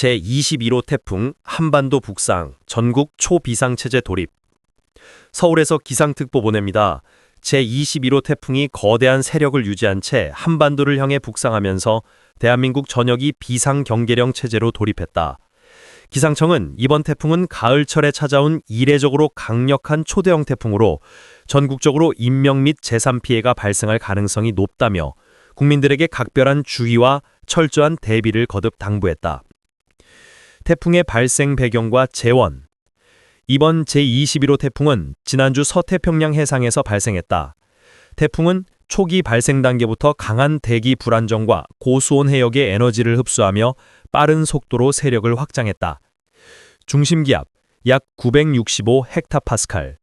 제21호 태풍 한반도 북상 전국 초비상체제 돌입. 서울에서 기상특보 보냅니다. 제21호 태풍이 거대한 세력을 유지한 채 한반도를 향해 북상하면서 대한민국 전역이 비상경계령 체제로 돌입했다. 기상청은 이번 태풍은 가을철에 찾아온 이례적으로 강력한 초대형 태풍으로 전국적으로 인명 및 재산 피해가 발생할 가능성이 높다며 국민들에게 각별한 주의와 철저한 대비를 거듭 당부했다. 태풍의 발생 배경과 재원. 이번 제21호 태풍은 지난주 서태평양 해상에서 발생했다. 태풍은 초기 발생 단계부터 강한 대기 불안정과 고수온 해역의 에너지를 흡수하며 빠른 속도로 세력을 확장했다. 중심기압 약 965 헥타파스칼,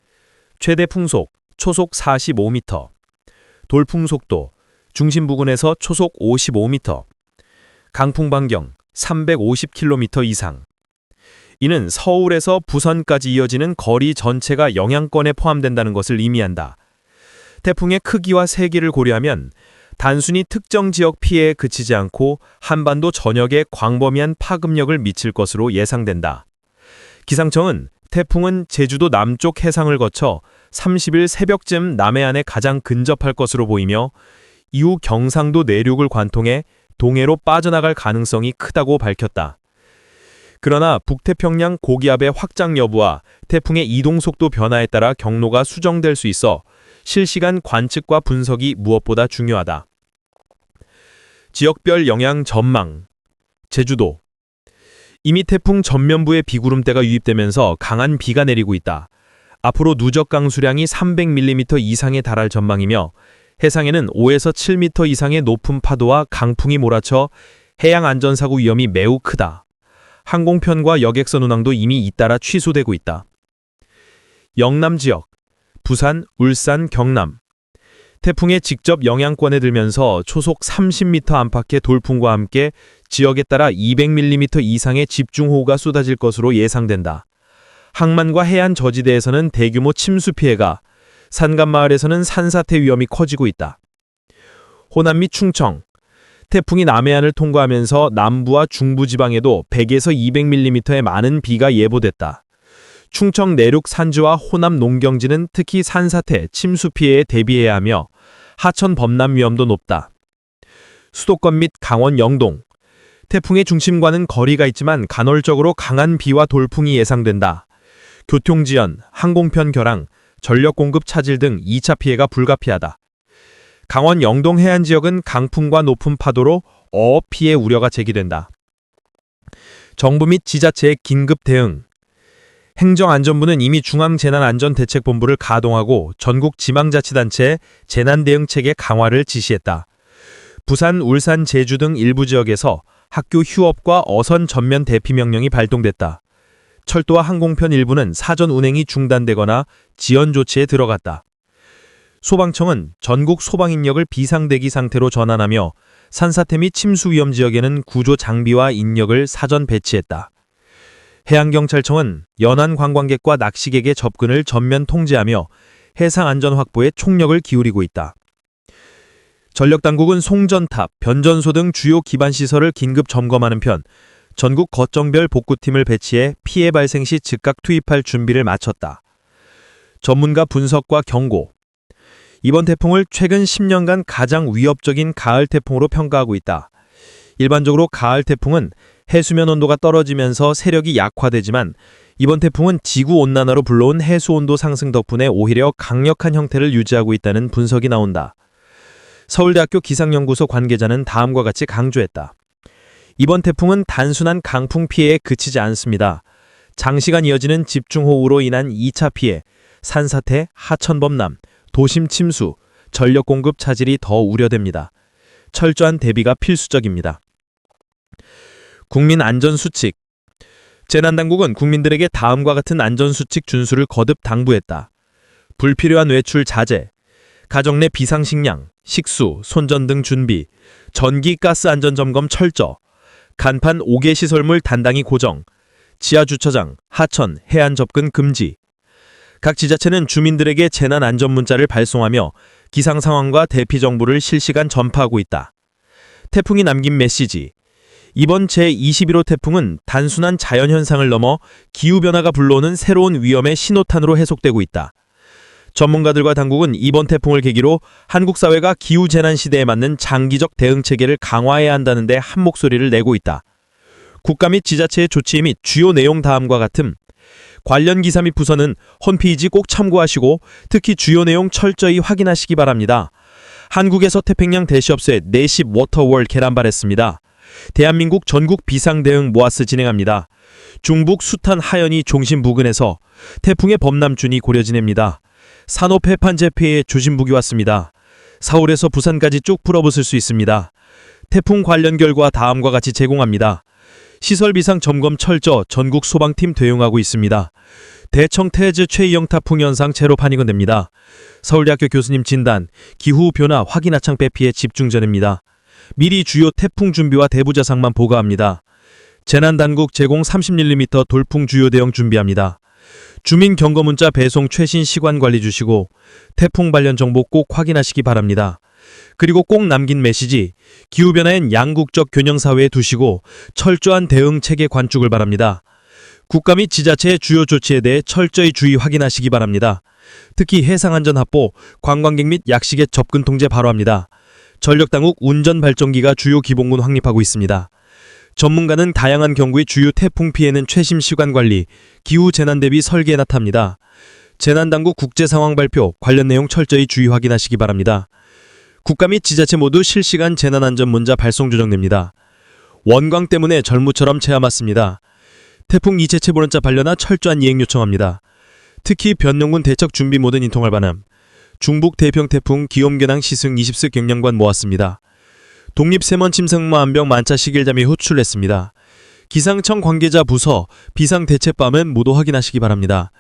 최대 풍속 초속 45m, 돌풍 속도 중심 부근에서 초속 55m, 강풍 반경 350km 이상. 이는 서울에서 부산까지 이어지는 거리 전체가 영향권에 포함된다는 것을 의미한다. 태풍의 크기와 세기를 고려하면 단순히 특정 지역 피해에 그치지 않고 한반도 전역에 광범위한 파급력을 미칠 것으로 예상된다. 기상청은 태풍은 제주도 남쪽 해상을 거쳐 30일 새벽쯤 남해안에 가장 근접할 것으로 보이며 이후 경상도 내륙을 관통해 동해로 빠져나갈 가능성이 크다고 밝혔다. 그러나 북태평양 고기압의 확장 여부와 태풍의 이동 속도 변화에 따라 경로가 수정될 수 있어 실시간 관측과 분석이 무엇보다 중요하다. 지역별 영향 전망. 제주도. 이미 태풍 전면부에 비구름대가 유입되면서 강한 비가 내리고 있다. 앞으로 누적 강수량이 300mm 이상에 달할 전망이며 해상에는 5에서 7m 이상의 높은 파도와 강풍이 몰아쳐 해양 안전사고 위험이 매우 크다. 항공편과 여객선 운항도 이미 잇따라 취소되고 있다. 영남 지역, 부산, 울산, 경남. 태풍의 직접 영향권에 들면서 초속 30m 안팎의 돌풍과 함께 지역에 따라 200mm 이상의 집중호우가 쏟아질 것으로 예상된다. 항만과 해안 저지대에서는 대규모 침수 피해가, 산간마을에서는 산사태 위험이 커지고 있다. 호남 및 충청. 태풍이 남해안을 통과하면서 남부와 중부 지방에도 100에서 200mm의 많은 비가 예보됐다. 충청 내륙 산지와 호남 농경지는 특히 산사태, 침수 피해에 대비해야 하며 하천 범람 위험도 높다. 수도권 및 강원 영동. 태풍의 중심과는 거리가 있지만 간헐적으로 강한 비와 돌풍이 예상된다. 교통지연, 항공편 결항, 전력 공급 차질 등 2차 피해가 불가피하다. 강원 영동 해안 지역은 강풍과 높은 파도로 어업 피해 우려가 제기된다. 정부 및 지자체의 긴급 대응. 행정안전부는 이미 중앙재난안전대책본부를 가동하고 전국 지방자치단체에 재난대응체계 강화를 지시했다. 부산, 울산, 제주 등 일부 지역에서 학교 휴업과 어선 전면 대피 명령이 발동됐다. 철도와 항공편 일부는 사전 운행이 중단되거나 지연 조치에 들어갔다. 소방청은 전국 소방인력을 비상대기 상태로 전환하며 산사태 및 침수 위험 지역에는 구조 장비와 인력을 사전 배치했다. 해양경찰청은 연안 관광객과 낚시객의 접근을 전면 통제하며 해상 안전 확보에 총력을 기울이고 있다. 전력당국은 송전탑, 변전소 등 주요 기반시설을 긴급 점검하는 편 전국 거점별 복구팀을 배치해 피해 발생 시 즉각 투입할 준비를 마쳤다. 전문가 분석과 경고. 이번 태풍을 최근 10년간 가장 위협적인 가을 태풍으로 평가하고 있다. 일반적으로 가을 태풍은 해수면 온도가 떨어지면서 세력이 약화되지만 이번 태풍은 지구온난화로 불러온 해수온도 상승 덕분에 오히려 강력한 형태를 유지하고 있다는 분석이 나온다. 서울대학교 기상연구소 관계자는 다음과 같이 강조했다. 이번 태풍은 단순한 강풍 피해에 그치지 않습니다. 장시간 이어지는 집중호우로 인한 2차 피해, 산사태, 하천 범람, 도심 침수, 전력 공급 차질이 더 우려됩니다. 철저한 대비가 필수적입니다. 국민 안전수칙. 재난당국은 국민들에게 다음과 같은 안전수칙 준수를 거듭 당부했다. 불필요한 외출 자제, 가정 내 비상식량, 식수, 손전 등 준비, 전기, 가스 안전점검 철저, 간판 5개 시설물 단단히 고정, 지하주차장, 하천, 해안 접근 금지. 각 지자체는 주민들에게 재난안전문자를 발송하며 기상 상황과 대피 정보를 실시간 전파하고 있다. 태풍이 남긴 메시지. 이번 제21호 태풍은 단순한 자연현상을 넘어 기후변화가 불러오는 새로운 위험의 신호탄으로 해석되고 있다. 전문가들과 당국은 이번 태풍을 계기로 한국 사회가 기후재난 시대에 맞는 장기적 대응 체계를 강화해야 한다는 데 한 목소리를 내고 있다. 국가 및 지자체의 조치 및 주요 내용 다음과 같음. 관련 기사 및 부서는 홈페이지 꼭 참고하시고 특히 주요 내용 철저히 확인하시기 바랍니다. 한국에서 태평양 대시업소의 내십 워터월 계란발했습니다. 대한민국 전국 비상대응 모아스 진행합니다. 중북 숱한 하연이 종심 부근에서 태풍의 범람준이 고려 지냅니다. 산호 폐판제 피해에 조심북이 왔습니다. 서울에서 부산까지 쭉 풀어붙을 수 있습니다. 태풍 관련 결과 다음과 같이 제공합니다. 시설 비상 점검 철저 전국 소방팀 대응하고 있습니다. 대청 태즈 최이영 타풍 현상 제로 판이건됩니다. 서울대학교 교수님 진단, 기후 변화 확인 하창 배피에 집중 전입니다. 미리 주요 태풍 준비와 대부 자상만 보고합니다. 재난당국 제공 30mm 돌풍 주요 대응 준비합니다. 주민 경고 문자 배송 최신 시간 관리 주시고 태풍 관련 정보 꼭 확인하시기 바랍니다. 그리고 꼭 남긴 메시지, 기후변화엔 양국적 균형사회에 두시고 철저한 대응 체계 관축을 바랍니다. 국가 및 지자체의 주요 조치에 대해 철저히 주의 확인하시기 바랍니다. 특히 해상안전 확보, 관광객 및 약식의 접근 통제 바로합니다. 전력당국 운전발전기가 주요 기본군 확립하고 있습니다. 전문가는 다양한 경구의 주요 태풍 피해는 최신 시간 관리, 기후 재난 대비 설계에 나탑니다. 재난당국 국제상황 발표, 관련 내용 철저히 주의 확인하시기 바랍니다. 국가 및 지자체 모두 실시간 재난안전 문자 발송 조정됩니다. 원광 때문에 절무처럼 체험했습니다. 태풍 이체체 보론자 반려나 철저한 이행 요청합니다. 특히 변농군 대척 준비 모든 인통할 반함. 중북 대평 태풍 기욤계낭 시승 20스 경량관 모았습니다. 독립세먼 침상마 안병 만차 시길잠이 호출했습니다. 기상청 관계자 부서 비상대책밤은 모두 확인하시기 바랍니다.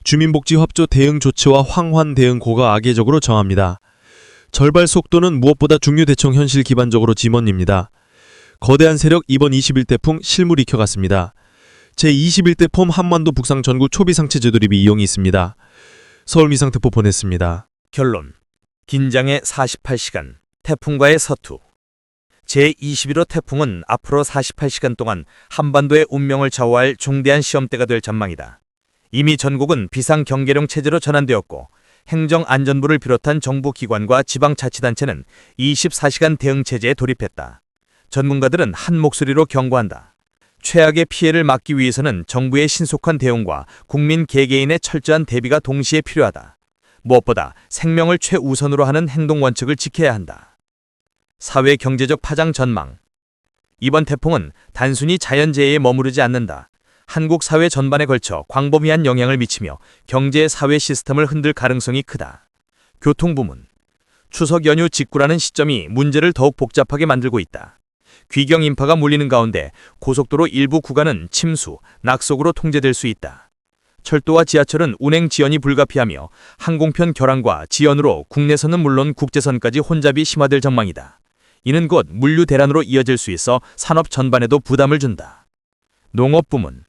주민복지협조 대응 조치와 황환 대응 고가 악의적으로 정합니다. 절발 속도는 무엇보다 중요대청 현실 기반적으로 지원입니다. 거대한 세력 이번 21태풍 실물 익혀갔습니다. 제21대 폼 한반도 북상 전구 초비상체 제도립이 이용이 있습니다. 서울미상특보 보냈습니다. 결론. 긴장의 48시간, 태풍과의 서투. 제21호 태풍은 앞으로 48시간 동안 한반도의 운명을 좌우할 중대한 시험대가 될 전망이다. 이미 전국은 비상경계령 체제로 전환되었고 행정안전부를 비롯한 정부기관과 지방자치단체는 24시간 대응체제에 돌입했다. 전문가들은 한 목소리로 경고한다. 최악의 피해를 막기 위해서는 정부의 신속한 대응과 국민 개개인의 철저한 대비가 동시에 필요하다. 무엇보다 생명을 최우선으로 하는 행동 원칙을 지켜야 한다. 사회 경제적 파장 전망. 이번 태풍은 단순히 자연재해에 머무르지 않는다. 한국 사회 전반에 걸쳐 광범위한 영향을 미치며 경제 사회 시스템을 흔들 가능성이 크다. 교통부문. 추석 연휴 직후라는 시점이 문제를 더욱 복잡하게 만들고 있다. 귀경 인파가 몰리는 가운데 고속도로 일부 구간은 침수, 낙석으로 통제될 수 있다. 철도와 지하철은 운행 지연이 불가피하며 항공편 결항과 지연으로 국내선은 물론 국제선까지 혼잡이 심화될 전망이다. 이는 곧 물류 대란으로 이어질 수 있어 산업 전반에도 부담을 준다. 농업부문.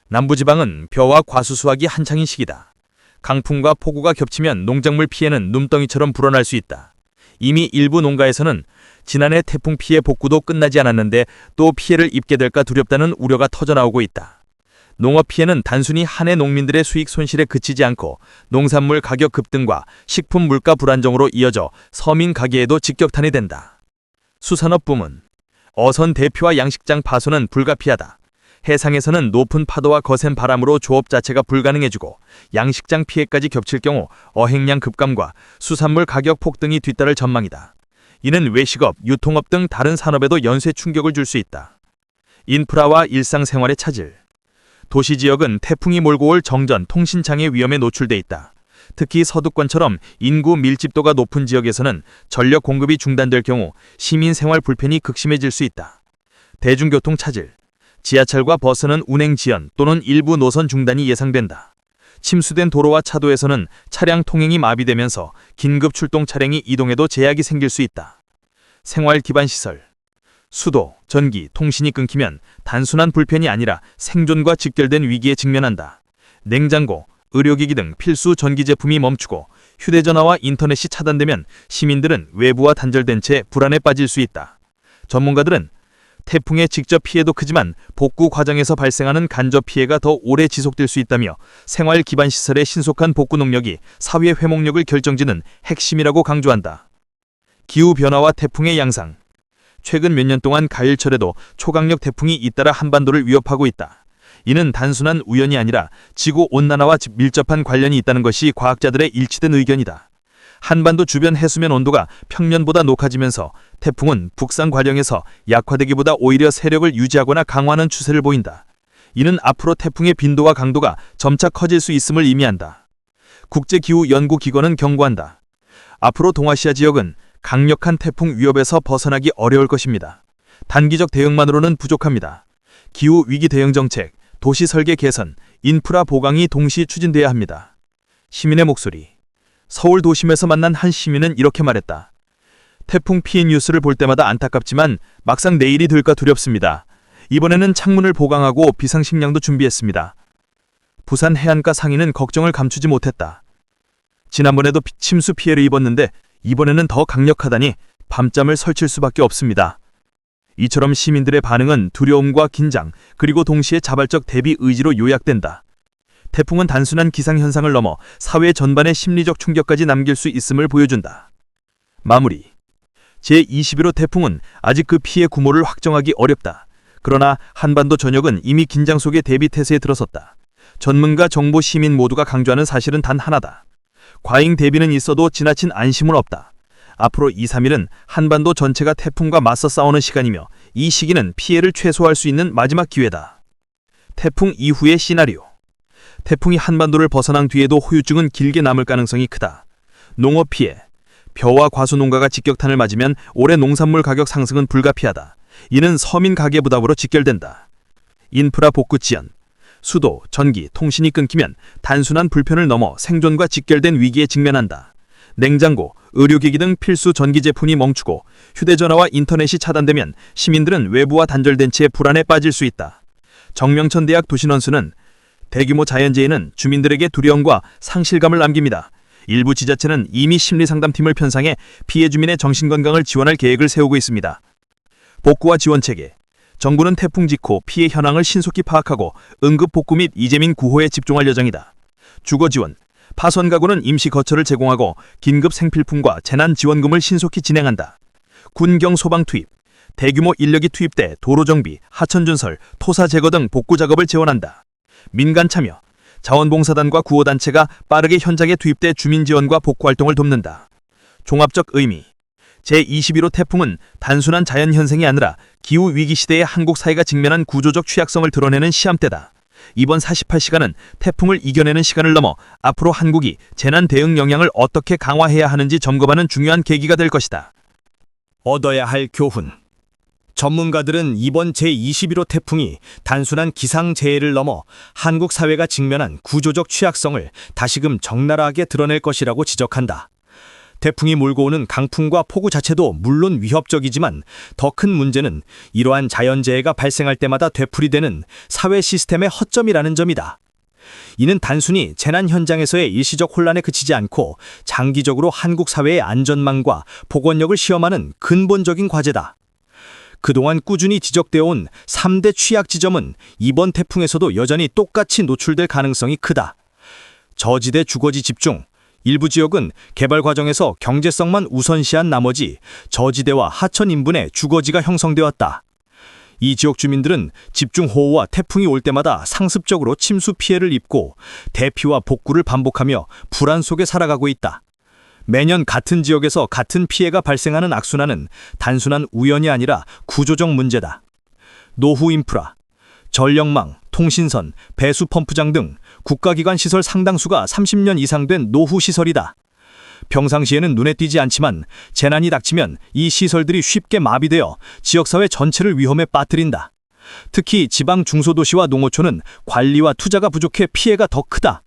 남부지방은 벼와 과수 수확이 한창인 시기다. 강풍과 폭우가 겹치면 농작물 피해는 눈덩이처럼 불어날 수 있다. 이미 일부 농가에서는 지난해 태풍 피해 복구도 끝나지 않았는데 또 피해를 입게 될까 두렵다는 우려가 터져나오고 있다. 농업 피해는 단순히 한 해 농민들의 수익 손실에 그치지 않고 농산물 가격 급등과 식품 물가 불안정으로 이어져 서민 가게에도 직격탄이 된다. 수산업 부문. 어선 대피와 양식장 파손은 불가피하다. 해상에서는 높은 파도와 거센 바람으로 조업 자체가 불가능해지고 양식장 피해까지 겹칠 경우 어획량 급감과 수산물 가격 폭등이 뒤따를 전망이다. 이는 외식업, 유통업 등 다른 산업에도 연쇄 충격을 줄 수 있다. 인프라와 일상생활의 차질. 도시지역은 태풍이 몰고 올 정전, 통신장애 위험에 노출돼 있다. 특히 서두권처럼 인구 밀집도가 높은 지역에서는 전력 공급이 중단될 경우 시민 생활 불편이 극심해질 수 있다. 대중교통 차질. 지하철과 버스는 운행 지연 또는 일부 노선 중단이 예상된다. 침수된 도로와 차도에서는 차량 통행이 마비되면서 긴급 출동 차량이 이동에도 제약이 생길 수 있다. 생활 기반 시설. 수도, 전기, 통신이 끊기면 단순한 불편이 아니라 생존과 직결된 위기에 직면한다. 냉장고, 의료기기 등 필수 전기 제품이 멈추고 휴대전화와 인터넷이 차단되면 시민들은 외부와 단절된 채 불안에 빠질 수 있다. 전문가들은 태풍의 직접 피해도 크지만 복구 과정에서 발생하는 간접 피해가 더 오래 지속될 수 있다며 생활 기반 시설의 신속한 복구 능력이 사회의 회복력을 결정짓는 핵심이라고 강조한다. 기후변화와 태풍의 양상. 최근 몇 년 동안 가을철에도 초강력 태풍이 잇따라 한반도를 위협하고 있다. 이는 단순한 우연이 아니라 지구온난화와 밀접한 관련이 있다는 것이 과학자들의 일치된 의견이다. 한반도 주변 해수면 온도가 평년보다 높아지면서 태풍은 북상 과정에서 약화되기보다 오히려 세력을 유지하거나 강화하는 추세를 보인다. 이는 앞으로 태풍의 빈도와 강도가 점차 커질 수 있음을 의미한다. 국제기후연구기관은 경고한다. 앞으로 동아시아 지역은 강력한 태풍 위협에서 벗어나기 어려울 것입니다. 단기적 대응만으로는 부족합니다. 기후위기 대응 정책, 도시 설계 개선, 인프라 보강이 동시 추진돼야 합니다. 시민의 목소리. 서울 도심에서 만난 한 시민은 이렇게 말했다. 태풍 피해 뉴스를 볼 때마다 안타깝지만 막상 내일이 될까 두렵습니다. 이번에는 창문을 보강하고 비상식량도 준비했습니다. 부산 해안가 상인은 걱정을 감추지 못했다. 지난번에도 침수 피해를 입었는데 이번에는 더 강력하다니 밤잠을 설칠 수밖에 없습니다. 이처럼 시민들의 반응은 두려움과 긴장, 그리고 동시에 자발적 대비 의지로 요약된다. 태풍은 단순한 기상현상을 넘어 사회 전반의 심리적 충격까지 남길 수 있음을 보여준다. 마무리. 제21호 태풍은 아직 그 피해 규모를 확정하기 어렵다. 그러나 한반도 전역은 이미 긴장 속의 대비 태세에 들어섰다. 전문가, 정보, 시민 모두가 강조하는 사실은 단 하나다. 과잉 대비는 있어도 지나친 안심은 없다. 앞으로 2, 3일은 한반도 전체가 태풍과 맞서 싸우는 시간이며 이 시기는 피해를 최소화할 수 있는 마지막 기회다. 태풍 이후의 시나리오. 태풍이 한반도를 벗어난 뒤에도 후유증은 길게 남을 가능성이 크다. 농업 피해. 벼와 과수 농가가 직격탄을 맞으면 올해 농산물 가격 상승은 불가피하다. 이는 서민 가계 부담으로 직결된다. 인프라 복구 지연. 수도, 전기, 통신이 끊기면 단순한 불편을 넘어 생존과 직결된 위기에 직면한다. 냉장고, 의료기기 등 필수 전기 제품이 멈추고 휴대전화와 인터넷이 차단되면 시민들은 외부와 단절된 채 불안에 빠질 수 있다. 정명천대학 도시넌수는 대규모 자연재해는 주민들에게 두려움과 상실감을 남깁니다. 일부 지자체는 이미 심리상담팀을 편성해 피해 주민의 정신건강을 지원할 계획을 세우고 있습니다. 복구와 지원체계. 정부는 태풍 직후 피해 현황을 신속히 파악하고 응급 복구 및 이재민 구호에 집중할 예정이다. 주거 지원. 파손 가구는 임시 거처를 제공하고 긴급 생필품과 재난지원금을 신속히 진행한다. 군경 소방 투입. 대규모 인력이 투입돼 도로 정비, 하천 준설, 토사 제거 등 복구 작업을 지원한다. 민간 참여. 자원봉사단과 구호단체가 빠르게 현장에 투입돼 주민 지원과 복구 활동을 돕는다. 종합적 의미. 제21호 태풍은 단순한 자연현상이 아니라 기후위기 시대의 한국 사회가 직면한 구조적 취약성을 드러내는 시험대다. 이번 48시간은 태풍을 이겨내는 시간을 넘어 앞으로 한국이 재난 대응 역량을 어떻게 강화해야 하는지 점검하는 중요한 계기가 될 것이다. 얻어야 할 교훈. 전문가들은 이번 제21호 태풍이 단순한 기상재해를 넘어 한국 사회가 직면한 구조적 취약성을 다시금 적나라하게 드러낼 것이라고 지적한다. 태풍이 몰고 오는 강풍과 폭우 자체도 물론 위협적이지만 더 큰 문제는 이러한 자연재해가 발생할 때마다 되풀이되는 사회 시스템의 허점이라는 점이다. 이는 단순히 재난 현장에서의 일시적 혼란에 그치지 않고 장기적으로 한국 사회의 안전망과 복원력을 시험하는 근본적인 과제다. 그동안 꾸준히 지적되어 온 3대 취약 지점은 이번 태풍에서도 여전히 똑같이 노출될 가능성이 크다. 저지대 주거지 집중. 일부 지역은 개발 과정에서 경제성만 우선시한 나머지 저지대와 하천 인분의 주거지가 형성되었다. 이 지역 주민들은 집중호우와 태풍이 올 때마다 상습적으로 침수 피해를 입고 대피와 복구를 반복하며 불안 속에 살아가고 있다. 매년 같은 지역에서 같은 피해가 발생하는 악순환은 단순한 우연이 아니라 구조적 문제다. 노후 인프라, 전력망, 통신선, 배수 펌프장 등 국가기관 시설 상당수가 30년 이상 된 노후 시설이다. 평상시에는 눈에 띄지 않지만 재난이 닥치면 이 시설들이 쉽게 마비되어 지역사회 전체를 위험에 빠뜨린다. 특히 지방 중소도시와 농어촌은 관리와 투자가 부족해 피해가 더 크다.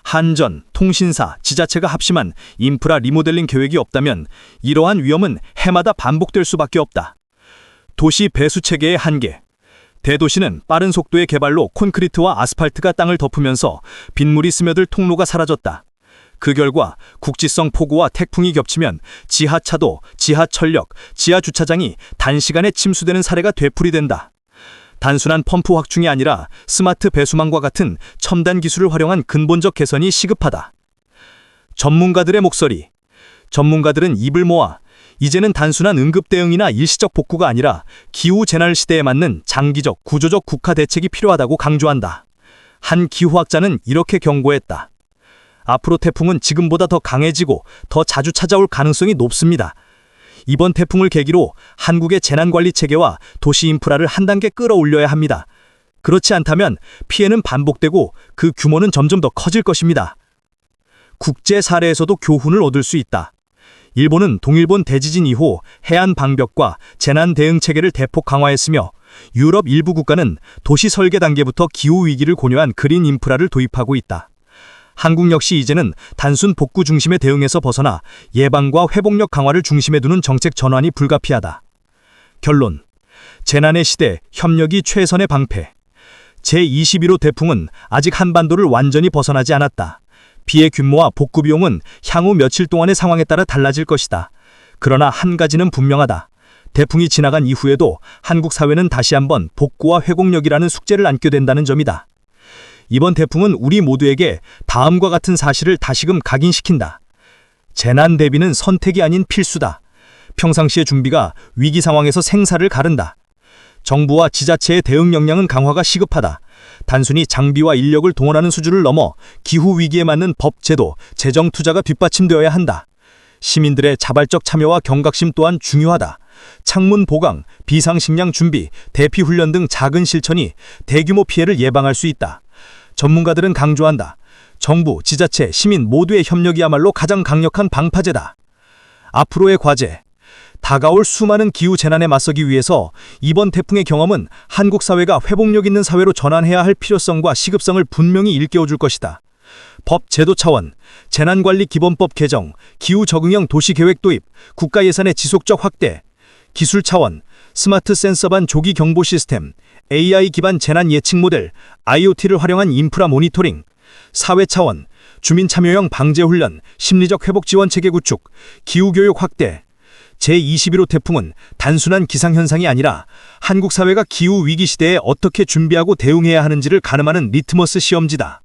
한전, 통신사, 지자체가 합심한 인프라 리모델링 계획이 없다면 이러한 위험은 해마다 반복될 수밖에 없다. 도시 배수 체계의 한계. 대도시는 빠른 속도의 개발로 콘크리트와 아스팔트가 땅을 덮으면서 빗물이 스며들 통로가 사라졌다. 그 결과 국지성 폭우와 태풍이 겹치면 지하차도, 지하철역, 지하주차장이 단시간에 침수되는 사례가 되풀이된다. 단순한 펌프 확충이 아니라 스마트 배수망과 같은 첨단 기술을 활용한 근본적 개선이 시급하다. 전문가들의 목소리. 전문가들은 입을 모아 이제는 단순한 응급 대응이나 일시적 복구가 아니라 기후 재난 시대에 맞는 장기적 구조적 국가 대책이 필요하다고 강조한다. 한 기후학자는 이렇게 경고했다. 앞으로 태풍은 지금보다 더 강해지고 더 자주 찾아올 가능성이 높습니다. 이번 태풍을 계기로 한국의 재난관리 체계와 도시 인프라를 한 단계 끌어올려야 합니다. 그렇지 않다면 피해는 반복되고 그 규모는 점점 더 커질 것입니다. 국제 사례에서도 교훈을 얻을 수 있다. 일본은 동일본 대지진 이후 해안 방벽과 재난 대응 체계를 대폭 강화했으며 유럽 일부 국가는 도시 설계 단계부터 기후 위기를 고려한 그린 인프라를 도입하고 있다. 한국 역시 이제는 단순 복구 중심의 대응에서 벗어나 예방과 회복력 강화를 중심에 두는 정책 전환이 불가피하다. 결론. 재난의 시대, 협력이 최선의 방패. 제21호 태풍은 아직 한반도를 완전히 벗어나지 않았다. 피해 규모와 복구 비용은 향후 며칠 동안의 상황에 따라 달라질 것이다. 그러나 한 가지는 분명하다. 태풍이 지나간 이후에도 한국 사회는 다시 한번 복구와 회복력이라는 숙제를 안게 된다는 점이다. 이번 태풍은 우리 모두에게 다음과 같은 사실을 다시금 각인시킨다. 재난 대비는 선택이 아닌 필수다. 평상시의 준비가 위기 상황에서 생사를 가른다. 정부와 지자체의 대응 역량은 강화가 시급하다. 단순히 장비와 인력을 동원하는 수준을 넘어 기후 위기에 맞는 법, 제도, 재정 투자가 뒷받침되어야 한다. 시민들의 자발적 참여와 경각심 또한 중요하다. 창문 보강, 비상식량 준비, 대피 훈련 등 작은 실천이 대규모 피해를 예방할 수 있다. 전문가들은 강조한다. 정부, 지자체, 시민 모두의 협력이야말로 가장 강력한 방파제다. 앞으로의 과제. 다가올 수많은 기후 재난에 맞서기 위해서 이번 태풍의 경험은 한국 사회가 회복력 있는 사회로 전환해야 할 필요성과 시급성을 분명히 일깨워줄 것이다. 법, 제도 차원, 재난관리 기본법 개정, 기후 적응형 도시계획 도입, 국가 예산의 지속적 확대, 기술 차원, 스마트 센서반 조기 경보 시스템, AI 기반 재난 예측 모델, IoT를 활용한 인프라 모니터링, 사회 차원, 주민 참여형 방제 훈련, 심리적 회복 지원 체계 구축, 기후 교육 확대. 제21호 태풍은 단순한 기상현상이 아니라 한국 사회가 기후 위기 시대에 어떻게 준비하고 대응해야 하는지를 가늠하는 리트머스 시험지다.